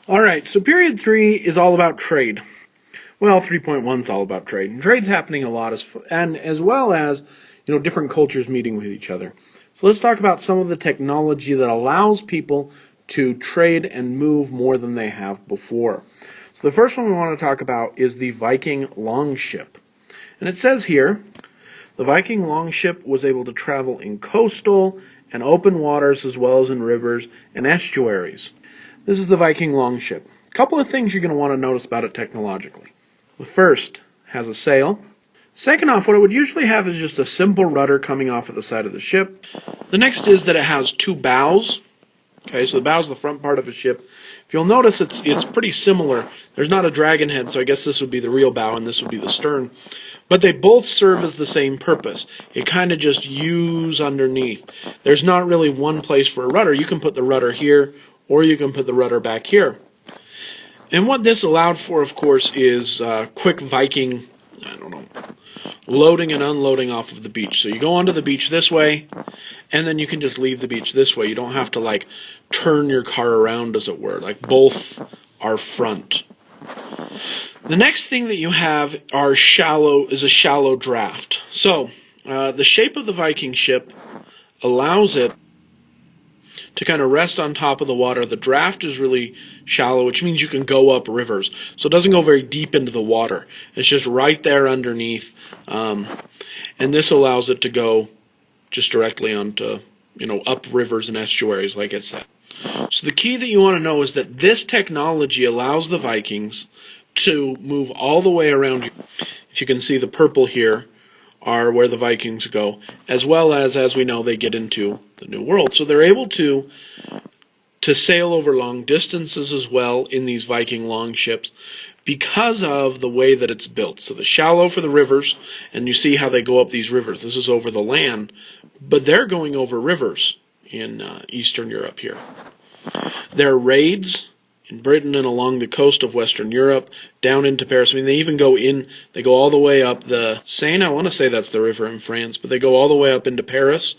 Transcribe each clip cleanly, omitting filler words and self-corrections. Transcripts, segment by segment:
Alright, so period 3 is all about trade. Well, 3.1 is all about trade. And trade's happening a lot, as well as different cultures meeting with each other. So let's talk about some of the technology that allows people to trade and move more than they have before. So the first one we want to talk about is the Viking longship. And it says here, the Viking longship was able to travel in coastal and open waters as well as in rivers and estuaries. This is the Viking longship. A couple of things you're going to want to notice about it technologically. The first has a sail. Second off, what it would usually have is just a simple rudder coming off at the side of the ship. The next is that it has two bows. Okay, so the bow is the front part of a ship. If you'll notice, it's pretty similar. There's not a dragon head, so I guess this would be the real bow and this would be the stern. But they both serve as the same purpose. You kind of just use underneath. There's not really one place for a rudder. You can put the rudder here, or you can put the rudder back here. And what this allowed for, of course, is quick Viking, loading and unloading off of the beach. So you go onto the beach this way, and then you can just leave the beach this way. You don't have to, turn your car around, as it were. Both are front. The next thing that you have is a shallow draft. So, the shape of the Viking ship allows it to kind of rest on top of the water. The draft is really shallow, which means you can go up rivers. So it doesn't go very deep into the water. It's just right there underneath. And this allows it to go just directly onto, up rivers and estuaries, like it said. So the key that you want to know is that this technology allows the Vikings to move all the way around. If you can see, the purple here are where the Vikings go, as well as we know, they get into the New World. So they're able to sail over long distances as well in these Viking longships because of the way that it's built. So the shallow for the rivers, and you see how they go up these rivers. This is over the land, but they're going over rivers in Eastern Europe here. There are raids in Britain and along the coast of Western Europe, down into Paris. They even they go all the way up the Seine. I want to say that's the river in France, but they go all the way up into Paris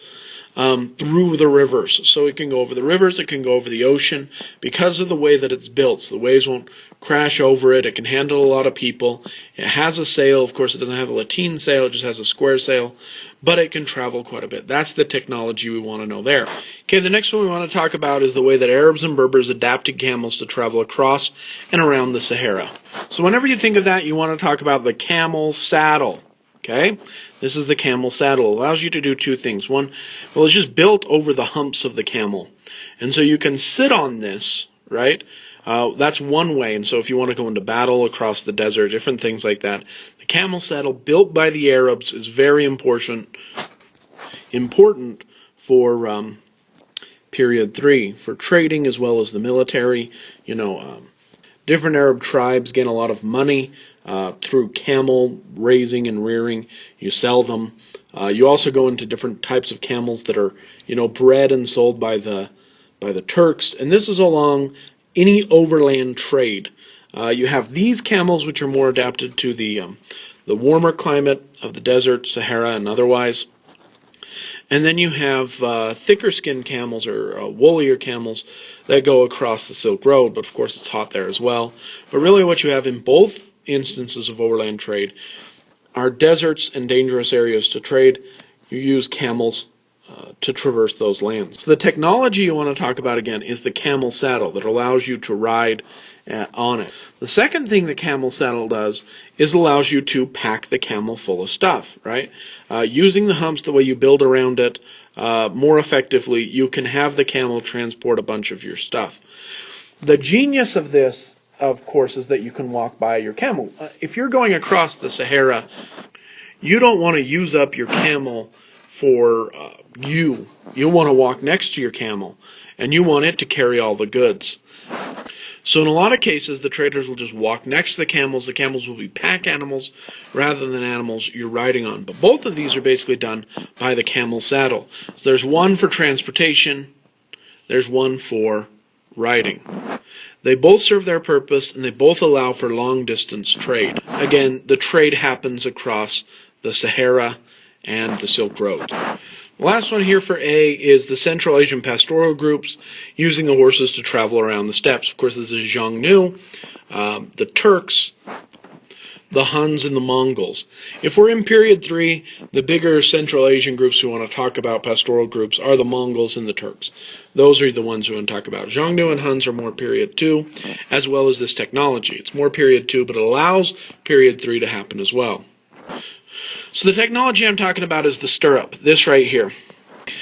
through the rivers. So it can go over the rivers, it can go over the ocean, because of the way that it's built. So the waves won't crash over it. It can handle a lot of people. It has a sail. Of course, it doesn't have a lateen sail. It just has a square sail. But it can travel quite a bit. That's the technology we want to know there. Okay, the next one we want to talk about is the way that Arabs and Berbers adapted camels to travel across and around the Sahara. So whenever you think of that, you want to talk about the camel saddle. Okay, this is the camel saddle. It allows you to do two things. One, well, it's just built over the humps of the camel. And so you can sit on this, right? That's one way. And so if you want to go into battle across the desert, different things like that, the camel saddle built by the Arabs is very important for period 3, for trading as well as the military. Different Arab tribes gain a lot of money through camel raising and rearing. You sell them. You also go into different types of camels that are, bred and sold by the Turks. And this is along any overland trade. You have these camels, which are more adapted to the warmer climate of the desert, Sahara, and otherwise. And then you have thicker skinned camels, or woollier camels, that go across the Silk Road, but of course it's hot there as well. But really what you have in both instances of overland trade are deserts and dangerous areas to trade. You use camels to traverse those lands. So the technology you want to talk about again is the camel saddle that allows you to ride on it. The second thing the camel saddle does is allows you to pack the camel full of stuff, right? Using the humps the way you build around it more effectively, you can have the camel transport a bunch of your stuff. The genius of this, of course, is that you can walk by your camel. If you're going across the Sahara, you don't want to use up your camel for you. You want to walk next to your camel, and you want it to carry all the goods. So in a lot of cases, the traders will just walk next to the camels. The camels will be pack animals rather than animals you're riding on. But both of these are basically done by the camel saddle. So there's one for transportation, there's one for riding. They both serve their purpose, and they both allow for long-distance trade. Again, the trade happens across the Sahara and the Silk Road. The last one here for A is the Central Asian pastoral groups using the horses to travel around the steppes. Of course, this is Xiongnu, the Turks, the Huns, and the Mongols. If we're in period 3, the bigger Central Asian groups we want to talk about, pastoral groups, are the Mongols and the Turks. Those are the ones we want to talk about. Xiongnu and Huns are more period 2, as well as this technology. It's more period 2, but it allows period 3 to happen as well. So the technology I'm talking about is the stirrup, this right here.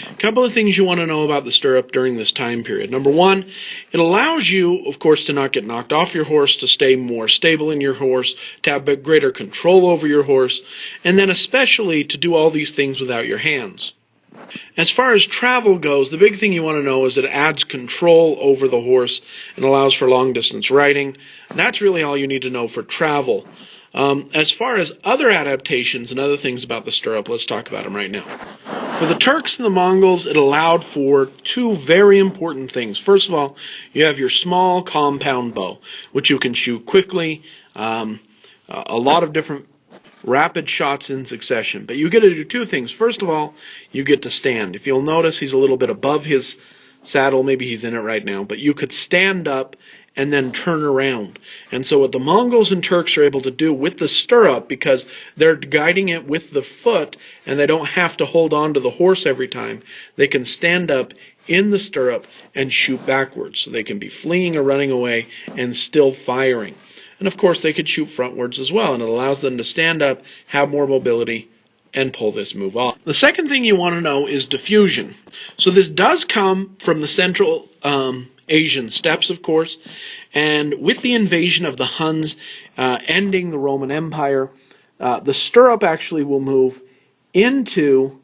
A couple of things you want to know about the stirrup during this time period. Number one, it allows you, of course, to not get knocked off your horse, to stay more stable in your horse, to have greater control over your horse, and then especially to do all these things without your hands. As far as travel goes, the big thing you want to know is that it adds control over the horse and allows for long distance riding. That's really all you need to know for travel. As far as other adaptations and other things about the stirrup, let's talk about them right now. For the Turks and the Mongols, it allowed for two very important things. First of all, you have your small compound bow, which you can shoot quickly, a lot of different rapid shots in succession. But you get to do two things. First of all, you get to stand. If you'll notice, he's a little bit above his saddle. Maybe he's in it right now. But you could stand up and then turn around. And so what the Mongols and Turks are able to do with the stirrup, because they're guiding it with the foot and they don't have to hold on to the horse every time, they can stand up in the stirrup and shoot backwards. So they can be fleeing or running away and still firing. And of course they could shoot frontwards as well, and it allows them to stand up, have more mobility, and pull this move off. The second thing you want to know is diffusion. So this does come from the Central Asian steppes, of course, and with the invasion of the Huns ending the Roman Empire, the stirrup actually will move into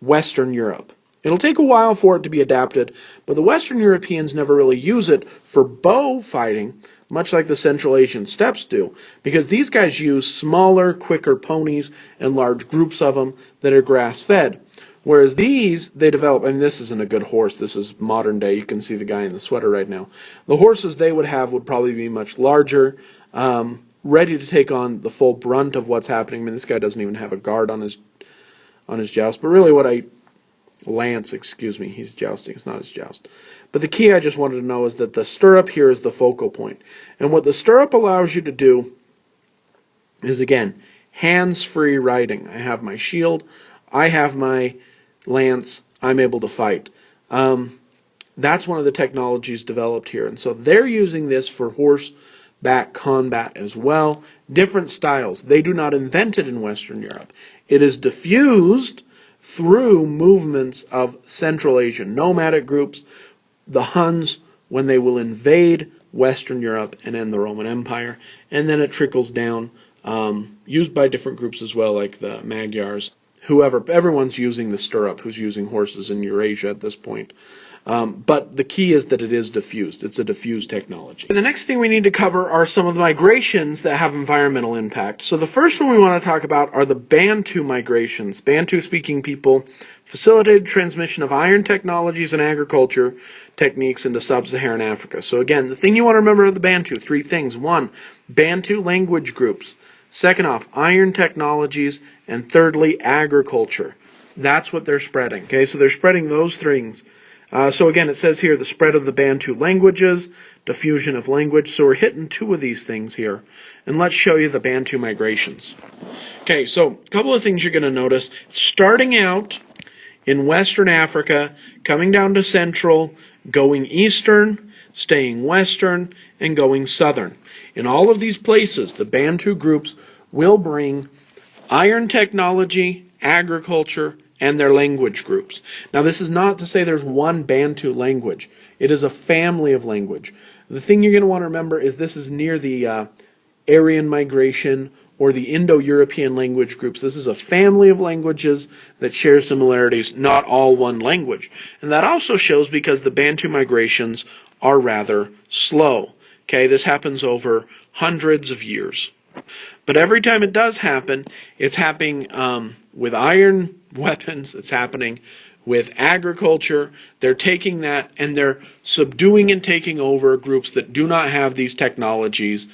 Western Europe. It'll take a while for it to be adapted, but the Western Europeans never really use it for bow fighting, much like the Central Asian steppes do, because these guys use smaller, quicker ponies and large groups of them that are grass-fed. Whereas these, they develop, and this isn't a good horse, this is modern day, you can see the guy in the sweater right now. The horses they would have would probably be much larger, ready to take on the full brunt of what's happening. I mean, this guy doesn't even have a guard on his joust, but really Lance, excuse me, he's jousting, it's not his joust. But the key I just wanted to know is that the stirrup here is the focal point. And what the stirrup allows you to do is, again, hands-free riding. I have my shield, I have my lance, I'm able to fight. That's one of the technologies developed here. And so they're using this for horseback combat as well. Different styles. They do not invent it in Western Europe. It is diffused through movements of Central Asian nomadic groups, the Huns, when they will invade Western Europe and end the Roman Empire, and then it trickles down, used by different groups as well, like the Magyars, whoever. Everyone's using the stirrup who's using horses in Eurasia at this point. But the key is that it is diffused. It's a diffused technology. And the next thing we need to cover are some of the migrations that have environmental impact. So the first one we want to talk about are the Bantu migrations. Bantu-speaking people facilitated transmission of iron technologies and agriculture techniques into sub-Saharan Africa. So again, the thing you want to remember of the Bantu, three things. One, Bantu language groups. Second off, iron technologies. And thirdly, agriculture. That's what they're spreading. Okay, so they're spreading those things. So again, it says here the spread of the Bantu languages, diffusion of language. So we're hitting two of these things here. And let's show you the Bantu migrations. Okay, so a couple of things you're going to notice. Starting out in Western Africa, coming down to Central, going Eastern, staying Western, and going Southern. In all of these places, the Bantu groups will bring iron technology, agriculture, and their language groups. Now, this is not to say there's one Bantu language. It is a family of language. The thing you're going to want to remember is this is near the Aryan migration or the Indo-European language groups. This is a family of languages that share similarities, not all one language. And that also shows because the Bantu migrations are rather slow. Okay, this happens over hundreds of years. But every time it does happen, it's happening with iron weapons, it's happening with agriculture. They're taking that and they're subduing and taking over groups that do not have these technologies,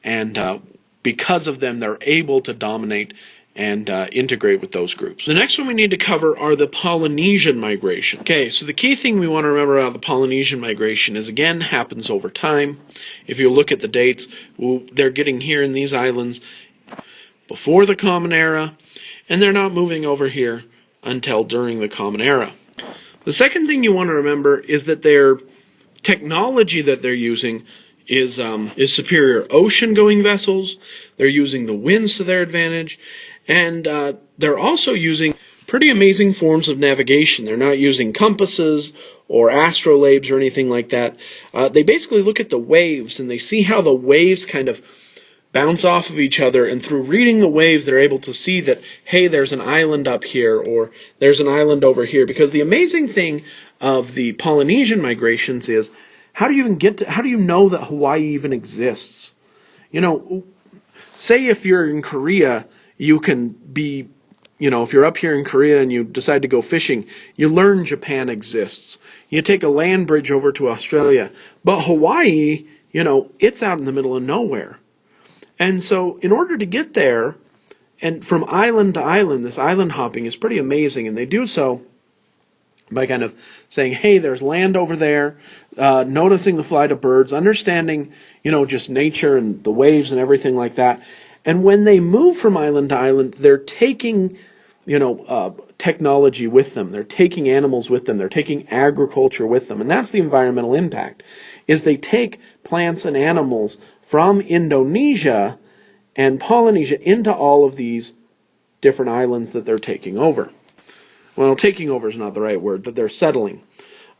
and because of them, they're able to dominate and integrate with those groups. The next one we need to cover are the Polynesian migration. Okay, so the key thing we want to remember about the Polynesian migration is, again, happens over time. If you look at the dates, they're getting here in these islands before the Common Era, and they're not moving over here until during the Common Era. The second thing you want to remember is that their technology that they're using is superior ocean-going vessels. They're using the winds to their advantage, and they're also using pretty amazing forms of navigation. They're not using compasses or astrolabes or anything like that. They basically look at the waves, and they see how the waves kind of bounce off of each other, and through reading the waves, they're able to see that, hey, there's an island up here, or there's an island over here. Because the amazing thing of the Polynesian migrations is, how do you know that Hawaii even exists? You know, say if you're in Korea, you can be, if you're up here in Korea and you decide to go fishing, you learn Japan exists. You take a land bridge over to Australia. But Hawaii, it's out in the middle of nowhere. And so in order to get there, and from island to island, this island hopping is pretty amazing, and they do so by kind of saying, hey, there's land over there, noticing the flight of birds, understanding, just nature and the waves and everything like that. And when they move from island to island, they're taking, technology with them. They're taking animals with them. They're taking agriculture with them. And that's the environmental impact, is they take plants and animals from Indonesia and Polynesia into all of these different islands that they're taking over. Well, taking over is not the right word, but they're settling.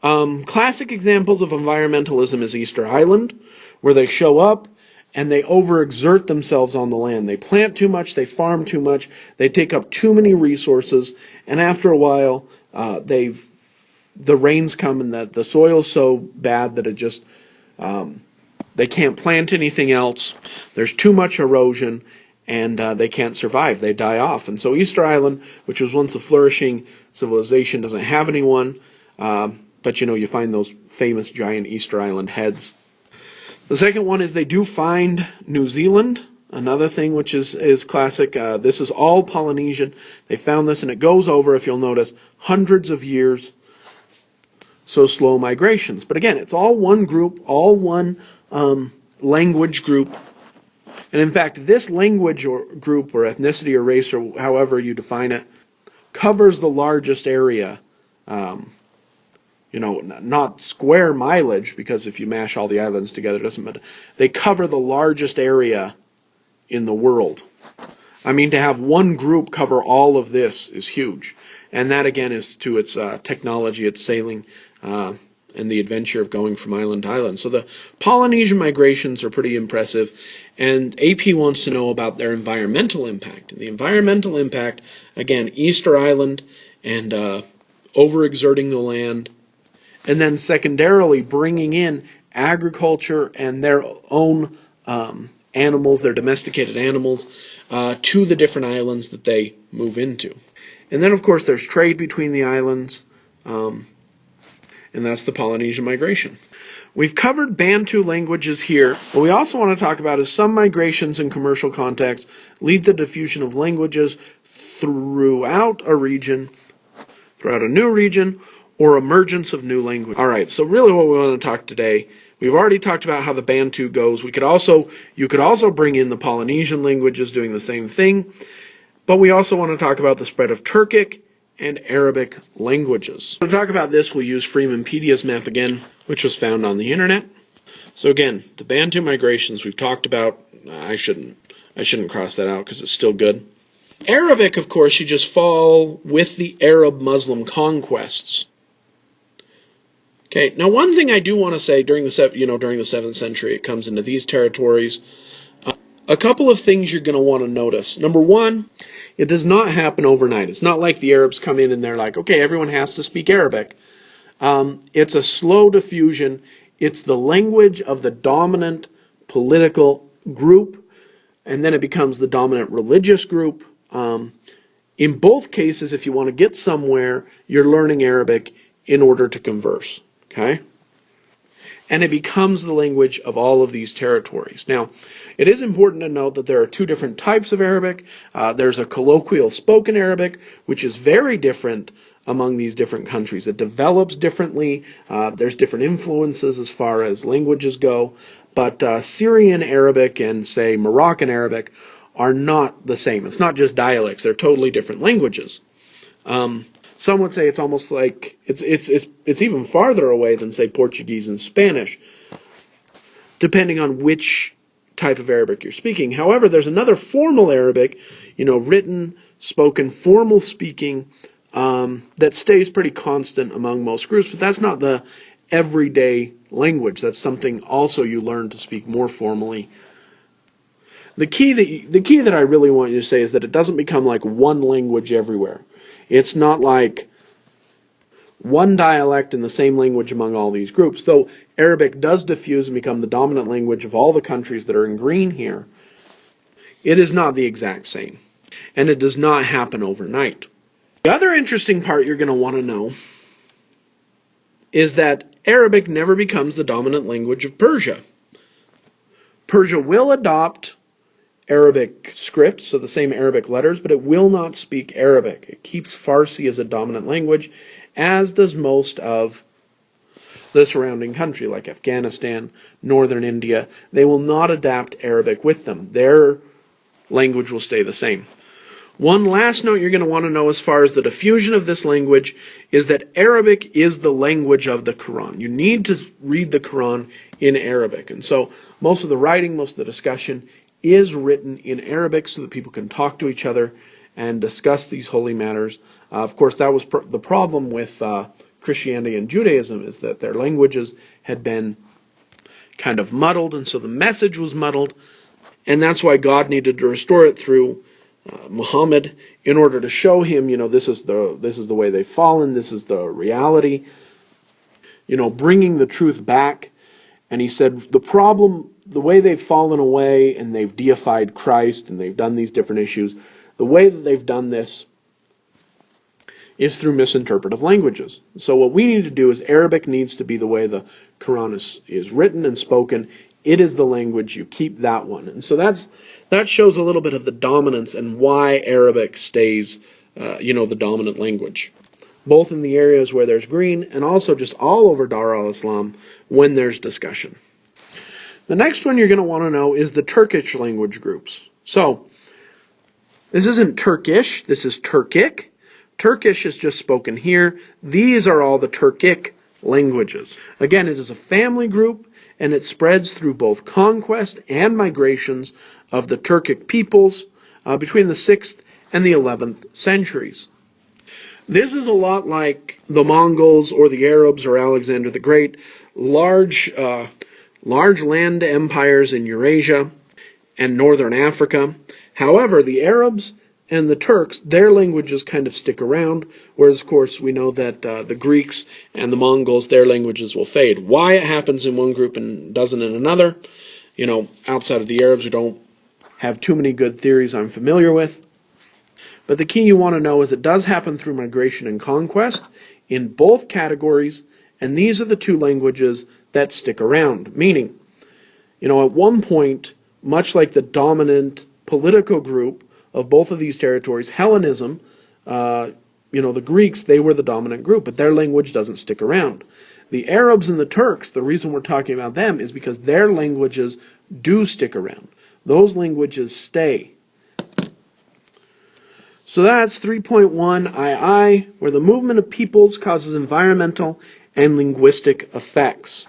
Classic examples of environmentalism is Easter Island, where they show up and they overexert themselves on the land. They plant too much, they farm too much, they take up too many resources, and after a while, the rains come and the soil's so bad that it just they can't plant anything else. There's too much erosion, and they can't survive. They die off. And so Easter Island, which was once a flourishing civilization, doesn't have anyone. But you find those famous giant Easter Island heads. The second one is they do find New Zealand, another thing which is classic. This is all Polynesian. They found this, and it goes over, if you'll notice, hundreds of years. So slow migrations. But again, it's all one group, all one language group. And in fact, this language or group or ethnicity or race or however you define it covers the largest area. Not square mileage, because if you mash all the islands together, it doesn't matter. They cover the largest area in the world. I mean, to have one group cover all of this is huge. And that, again, is to its technology, its sailing, and the adventure of going from island to island. So the Polynesian migrations are pretty impressive. And AP wants to know about their environmental impact. And the environmental impact, again, Easter Island and overexerting the land. And then secondarily bringing in agriculture and their own animals, their domesticated animals, to the different islands that they move into. And then, of course, there's trade between the islands, and that's the Polynesian migration. We've covered Bantu languages here. What we also want to talk about is some migrations in commercial contexts lead to the diffusion of languages throughout a region, throughout a new region, or emergence of new language. All right, so really what we want to talk today, we've already talked about how the Bantu goes. You could also bring in the Polynesian languages doing the same thing, but we also want to talk about the spread of Turkic and Arabic languages. To talk about this, we'll use Freemanpedia's map again, which was found on the internet. So again, the Bantu migrations we've talked about. I shouldn't cross that out because it's still good. Arabic, of course, you just fall with the Arab Muslim conquests. Okay, now one thing I do want to say during the 7th century, it comes into these territories. A couple of things you're going to want to notice. Number one, it does not happen overnight. It's not like the Arabs come in and they're like, okay, everyone has to speak Arabic. It's a slow diffusion. It's the language of the dominant political group, and then it becomes the dominant religious group. In both cases, if you want to get somewhere, you're learning Arabic in order to converse. Okay? and it becomes the language of all of these territories. Now, it is important to note that there are two different types of Arabic. There's a colloquial spoken Arabic, which is very different among these different countries. It develops differently. There's different influences as far as languages go. But Syrian Arabic and, say, Moroccan Arabic are not the same. It's not just dialects. They're totally different languages. Some would say it's almost like it's even farther away than, say, Portuguese and Spanish, depending on which type of Arabic you're speaking. However, there's another formal Arabic, written, spoken, formal speaking, that stays pretty constant among most groups, but that's not the everyday language. That's something also you learn to speak more formally. The key that I really want you to say is that it doesn't become like one language everywhere. It's not like one dialect in the same language among all these groups, though Arabic does diffuse and become the dominant language of all the countries that are in green here. It is not the exact same, and it does not happen overnight. The other interesting part you're going to want to know is that Arabic never becomes the dominant language of Persia. Persia will adopt Arabic scripts, so the same Arabic letters, but it will not speak Arabic. It keeps Farsi as a dominant language, as does most of the surrounding country, like Afghanistan, northern India. They will not adapt Arabic with them. Their language will stay the same. One last note you're going to want to know as far as the diffusion of this language is that Arabic is the language of the Quran. You need to read the Quran in Arabic. And so most of the writing, most of the discussion is written in Arabic so that people can talk to each other and discuss these holy matters. Of course, that was the problem with Christianity and Judaism, is that their languages had been kind of muddled, and so the message was muddled, and that's why God needed to restore it through Muhammad in order to show him, this is the way they've fallen, this is the reality, bringing the truth back. And he said the problem, the way they've fallen away and they've deified Christ and they've done these different issues, the way that they've done this is through misinterpretive languages. So what we need to do is Arabic needs to be the way the Quran is written and spoken. It is the language, you keep that one. And so that shows a little bit of the dominance and why Arabic stays the dominant language, both in the areas where there's green and also just all over Dar al-Islam when there's discussion. The next one you're going to want to know is the Turkish language groups. So this isn't Turkish, this is Turkic. Turkish is just spoken here. These are all the Turkic languages. Again, it is a family group, and it spreads through both conquest and migrations of the Turkic peoples between the 6th and the 11th centuries. This is a lot like the Mongols or the Arabs or Alexander the Great, large land empires in Eurasia and northern Africa. However, the Arabs and the Turks, their languages kind of stick around, whereas, of course, we know that the Greeks and the Mongols, their languages will fade. Why it happens in one group and doesn't in another, outside of the Arabs, we don't have too many good theories I'm familiar with. But the key you want to know is it does happen through migration and conquest in both categories, and these are the two languages that stick around. Meaning, at one point, much like the dominant political group of both of these territories, Hellenism, the Greeks, they were the dominant group, but their language doesn't stick around. The Arabs and the Turks, the reason we're talking about them is because their languages do stick around. Those languages stay. So that's 3.1 II, where the movement of peoples causes environmental and linguistic effects.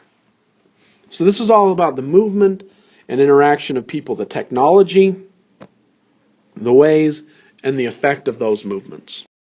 So this is all about the movement and interaction of people, the technology, the ways, and the effect of those movements.